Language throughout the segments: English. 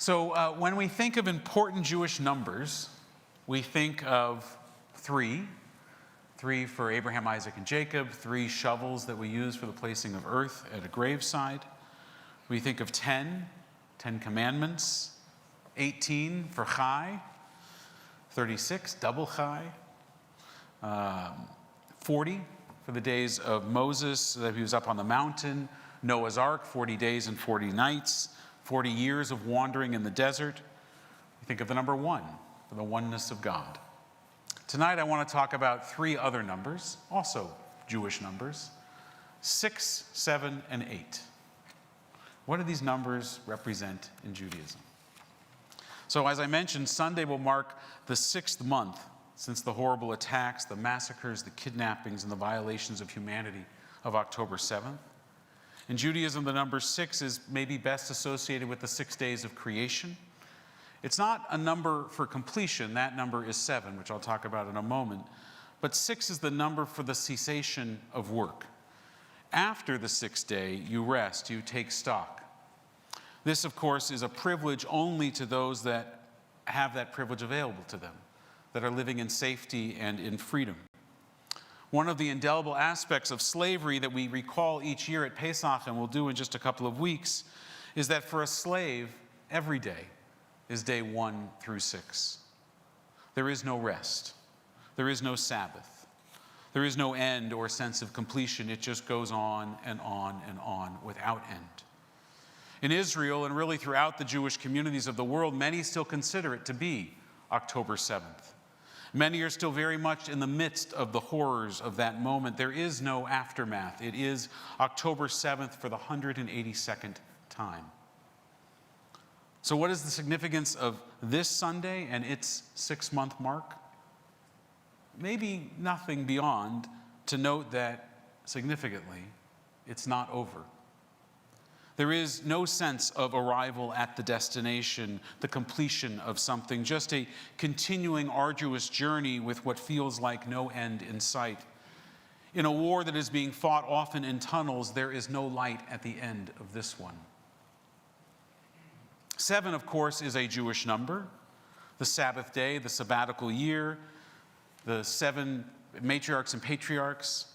So when we think of important Jewish numbers, we think of three. Three for Abraham, Isaac, and Jacob. 3 shovels that we use for the placing of earth at a graveside. We think of 10 Commandments. 18 for Chai. 36, double Chai. 40 for the days of Moses, that he was up on the mountain. Noah's Ark, 40 days and 40 nights. 40 years of wandering in the desert. We think of the number 1, for the oneness of God. Tonight I want to talk about 3 other numbers, also Jewish numbers, 6, 7, and 8. What do these numbers represent in Judaism? So as I mentioned, Sunday will mark the 6th month since the horrible attacks, the massacres, the kidnappings, and the violations of humanity of October 7th. In Judaism, the number 6 is maybe best associated with the 6 days of creation. It's not a number for completion. That number is 7, which I'll talk about in a moment. But 6 is the number for the cessation of work. After the 6th day, you rest, you take stock. This, of course, is a privilege only to those that have that privilege available to them, that are living in safety and in freedom. One of the indelible aspects of slavery that we recall each year at Pesach, and we'll do in just a couple of weeks, is that for a slave, every day is day 1 through 6. There is no rest. There is no Sabbath. There is no end or sense of completion. It just goes on and on and on without end. In Israel, and really throughout the Jewish communities of the world, many still consider it to be October 7th. Many are still very much in the midst of the horrors of that moment. There is no aftermath. It is October 7th for the 182nd time. So what is the significance of this Sunday and its 6-month mark? Maybe nothing beyond to note that, significantly, it's not over. There is no sense of arrival at the destination, the completion of something, just a continuing arduous journey with what feels like no end in sight. In a war that is being fought often in tunnels, there is no light at the end of this one. 7, of course, is a Jewish number. The Sabbath day, the sabbatical year, the 7 matriarchs and patriarchs,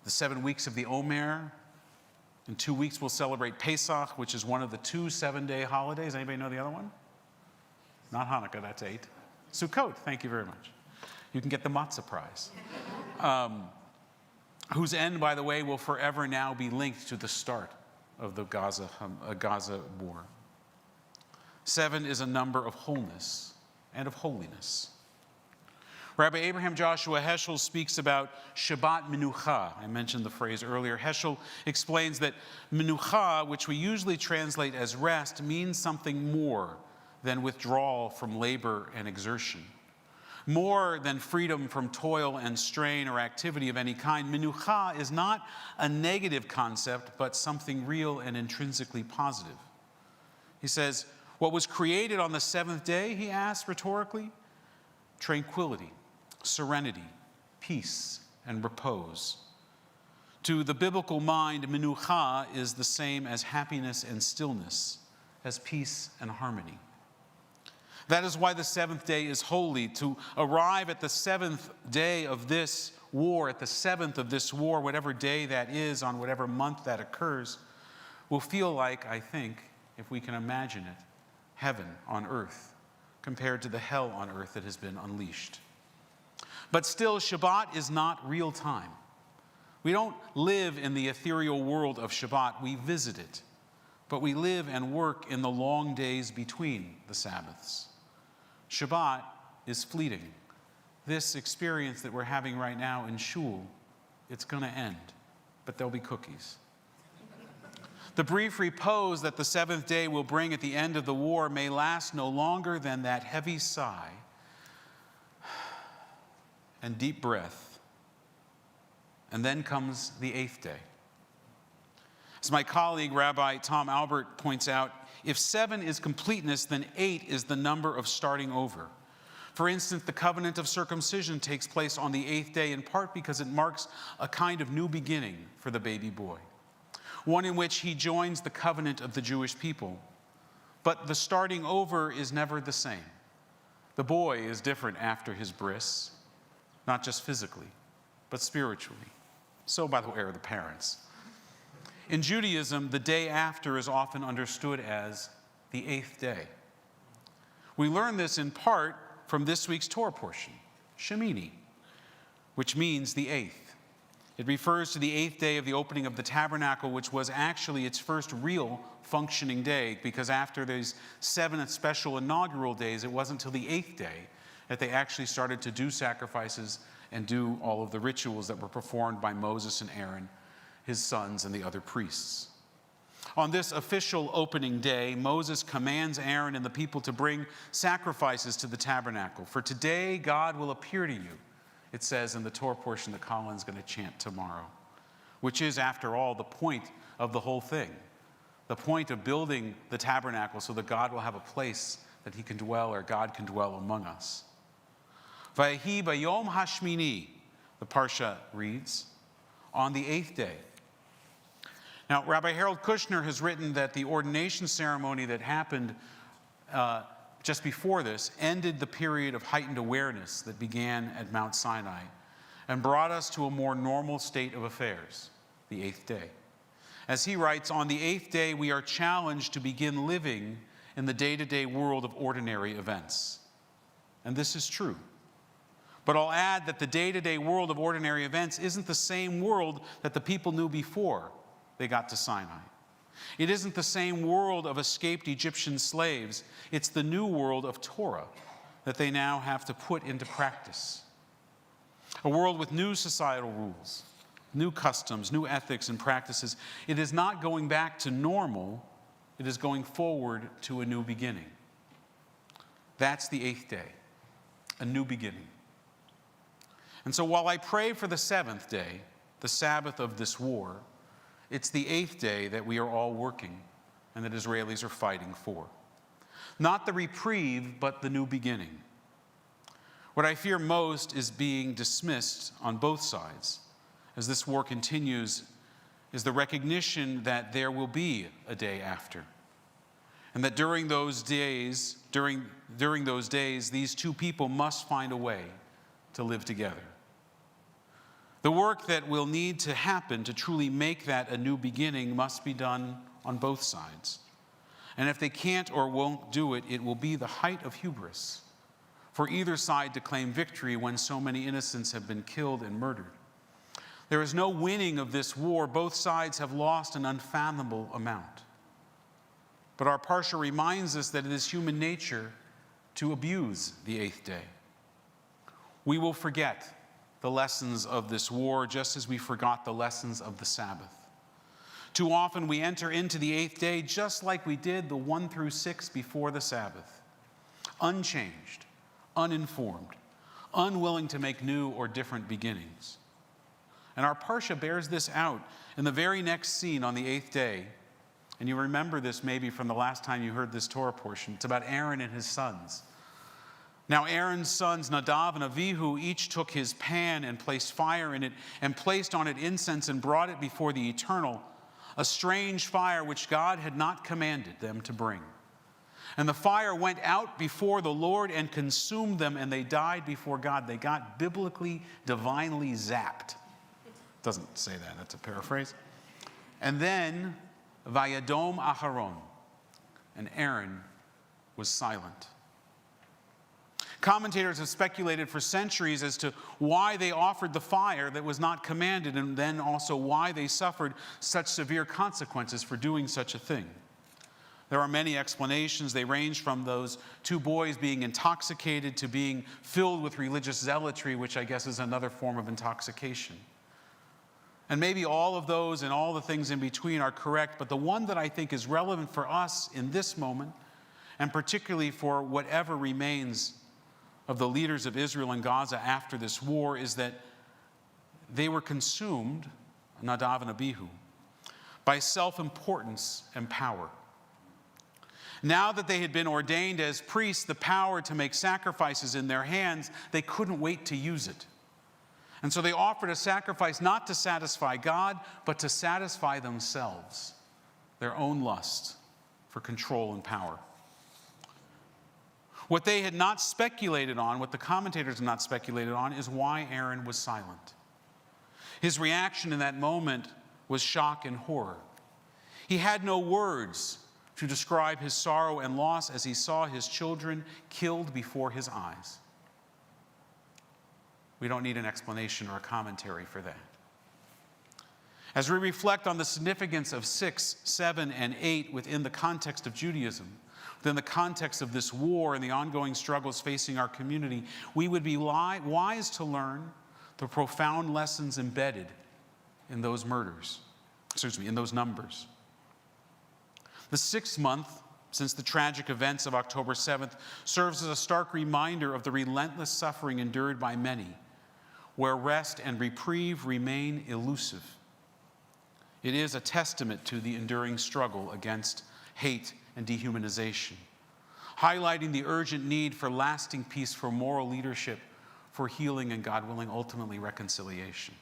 the 7 weeks of the Omer. In 2 weeks, we'll celebrate Pesach, which is one of the 2 7-day holidays. Anybody know the other one? Not Hanukkah, that's 8. Sukkot, thank you very much. You can get the matzah prize. Whose end, by the way, will forever now be linked to the start of the Gaza war. 7 is a number of wholeness and of holiness. Rabbi Abraham Joshua Heschel speaks about Shabbat Menucha. I mentioned the phrase earlier. Heschel explains that Menucha, which we usually translate as rest, means something more than withdrawal from labor and exertion. More than freedom from toil and strain or activity of any kind. Menucha is not a negative concept, but something real and intrinsically positive. He says, what was created on the 7th day, he asks rhetorically? Tranquility, serenity, peace, and repose. To the biblical mind, menucha is the same as happiness and stillness, as peace and harmony. That is why the 7th day is holy. To arrive at the 7th day of this war, at the 7th of this war, whatever day that is, on whatever month that occurs, will feel like, I think, if we can imagine it, heaven on earth, compared to the hell on earth that has been unleashed. But still, Shabbat is not real time. We don't live in the ethereal world of Shabbat, we visit it. But we live and work in the long days between the Sabbaths. Shabbat is fleeting. This experience that we're having right now in shul, it's going to end, but there'll be cookies. The brief repose that the 7th day will bring at the end of the war may last no longer than that heavy sigh and deep breath. And then comes the 8th day. As my colleague, Rabbi Tom Albert, points out, if 7 is completeness, then 8 is the number of starting over. For instance, the covenant of circumcision takes place on the 8th day, in part because it marks a kind of new beginning for the baby boy, one in which he joins the covenant of the Jewish people. but the starting over is never the same. The boy is different after his bris, not just physically, but spiritually. So, by the way, are the parents. In Judaism, the day after is often understood as the 8th day. We learn this in part from this week's Torah portion, Shmini, which means the 8th. It refers to the 8th day of the opening of the tabernacle, which was actually its first real functioning day, because after these 7 special inaugural days, it wasn't until the 8th day that they actually started to do sacrifices and do all of the rituals that were performed by Moses and Aaron, his sons, and the other priests. On this official opening day, Moses commands Aaron and the people to bring sacrifices to the tabernacle. For today, God will appear to you, it says in the Torah portion that Colin's going to chant tomorrow, which is, after all, the point of the whole thing. The point of building the tabernacle so that God will have a place that he can dwell, or God can dwell among us. Vayehi bayom hashmini, the parashat reads, on the 8th day. Now, Rabbi Harold Kushner has written that the ordination ceremony that happened just before this ended the period of heightened awareness that began at Mount Sinai and brought us to a more normal state of affairs, the 8th day. As he writes, on the 8th day, we are challenged to begin living in the day-to-day world of ordinary events. And this is true. But I'll add that the day-to-day world of ordinary events isn't the same world that the people knew before they got to Sinai. It isn't the same world of escaped Egyptian slaves. It's the new world of Torah that they now have to put into practice. A world with new societal rules, new customs, new ethics and practices. It is not going back to normal. It is going forward to a new beginning. That's the 8th day, a new beginning. And so while I pray for the 7th day, the Sabbath of this war, it's the 8th day that we are all working and that Israelis are fighting for. Not the reprieve, but the new beginning. What I fear most is being dismissed on both sides as this war continues is the recognition that there will be a day after. And that during those days, these two people must find a way to live together. The work that will need to happen to truly make that a new beginning must be done on both sides. And if they can't or won't do it, it will be the height of hubris for either side to claim victory when so many innocents have been killed and murdered. There is no winning of this war. Both sides have lost an unfathomable amount. But our parsha reminds us that it is human nature to abuse the 8th day. We will forget the lessons of this war, just as we forgot the lessons of the Sabbath. Too often we enter into the 8th day just like we did the 1 through 6 before the Sabbath, unchanged, uninformed, unwilling to make new or different beginnings. And our parsha bears this out in the very next scene on the 8th day. And you remember this maybe from the last time you heard this Torah portion. It's about Aaron and his sons. Now Aaron's sons, Nadav and Avihu, each took his pan and placed fire in it and placed on it incense and brought it before the Eternal, a strange fire which God had not commanded them to bring. And the fire went out before the Lord and consumed them, and they died before God. They got biblically, divinely zapped. Doesn't say that, that's a paraphrase. And then, Vayadom Aharon, and Aaron was silent. Commentators have speculated for centuries as to why they offered the fire that was not commanded, and then also why they suffered such severe consequences for doing such a thing. There are many explanations. They range from those two boys being intoxicated to being filled with religious zealotry, which I guess is another form of intoxication. And maybe all of those and all the things in between are correct, but the one that I think is relevant for us in this moment, and particularly for whatever remains of the leaders of Israel and Gaza after this war, is that they were consumed, Nadav and Abihu, by self-importance and power. Now that they had been ordained as priests, the power to make sacrifices in their hands, they couldn't wait to use it. And so they offered a sacrifice not to satisfy God, but to satisfy themselves, their own lust for control and power. What they had not speculated on, what the commentators had not speculated on, is why Aaron was silent. His reaction in that moment was shock and horror. He had no words to describe his sorrow and loss as he saw his children killed before his eyes. We don't need an explanation or a commentary for that. As we reflect on the significance of 6, 7, and 8 within the context of Judaism, within the context of this war and the ongoing struggles facing our community, we would be wise to learn the profound lessons embedded in those in those numbers. The 6th month since the tragic events of October 7th serves as a stark reminder of the relentless suffering endured by many, where rest and reprieve remain elusive. It is a testament to the enduring struggle against hate and dehumanization, highlighting the urgent need for lasting peace, for moral leadership, for healing, and, God willing, ultimately reconciliation.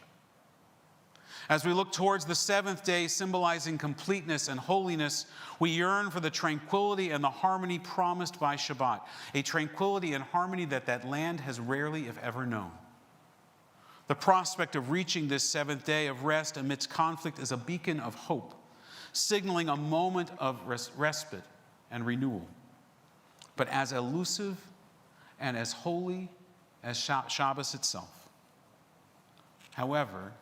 As we look towards the 7th day, symbolizing completeness and holiness, we yearn for the tranquility and the harmony promised by Shabbat, a tranquility and harmony that land has rarely, if ever, known. The prospect of reaching this 7th day of rest amidst conflict is a beacon of hope, signaling a moment of respite and renewal, but as elusive and as holy as Shabbos itself. However,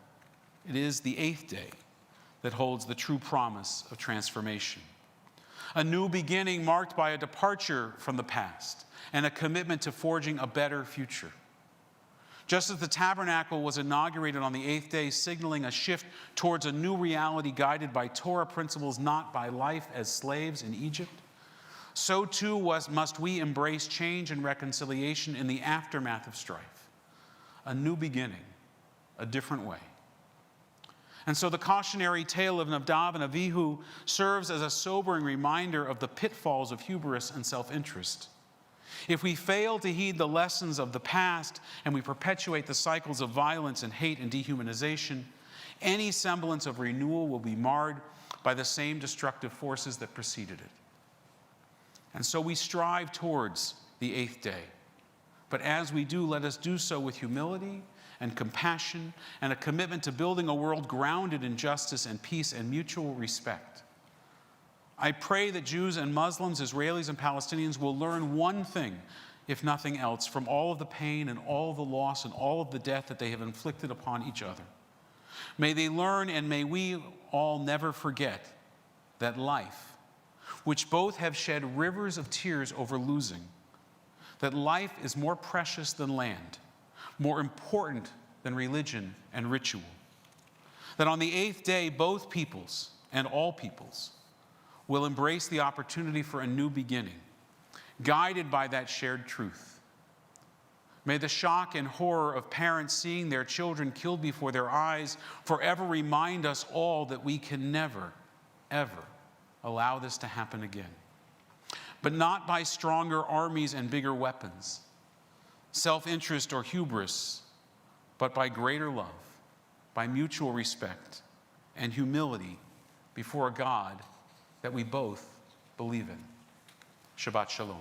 it is the 8th day that holds the true promise of transformation. A new beginning marked by a departure from the past and a commitment to forging a better future. Just as the tabernacle was inaugurated on the 8th day, signaling a shift towards a new reality guided by Torah principles, not by life as slaves in Egypt, so too must we embrace change and reconciliation in the aftermath of strife. A new beginning, a different way. And so the cautionary tale of Nadav and Avihu serves as a sobering reminder of the pitfalls of hubris and self-interest. If we fail to heed the lessons of the past and we perpetuate the cycles of violence and hate and dehumanization, any semblance of renewal will be marred by the same destructive forces that preceded it. And so we strive towards the 8th day. But as we do, let us do so with humility and compassion and a commitment to building a world grounded in justice and peace and mutual respect. I pray that Jews and Muslims, Israelis and Palestinians will learn one thing, if nothing else, from all of the pain and all of the loss and all of the death that they have inflicted upon each other. May they learn, and may we all never forget, that life, which both have shed rivers of tears over losing, that life is more precious than land, more important than religion and ritual. That on the 8th day, both peoples and all peoples will embrace the opportunity for a new beginning, guided by that shared truth. May the shock and horror of parents seeing their children killed before their eyes forever remind us all that we can never, ever allow this to happen again. But not by stronger armies and bigger weapons, self-interest or hubris, but by greater love, by mutual respect and humility before a God that we both believe in. Shabbat Shalom.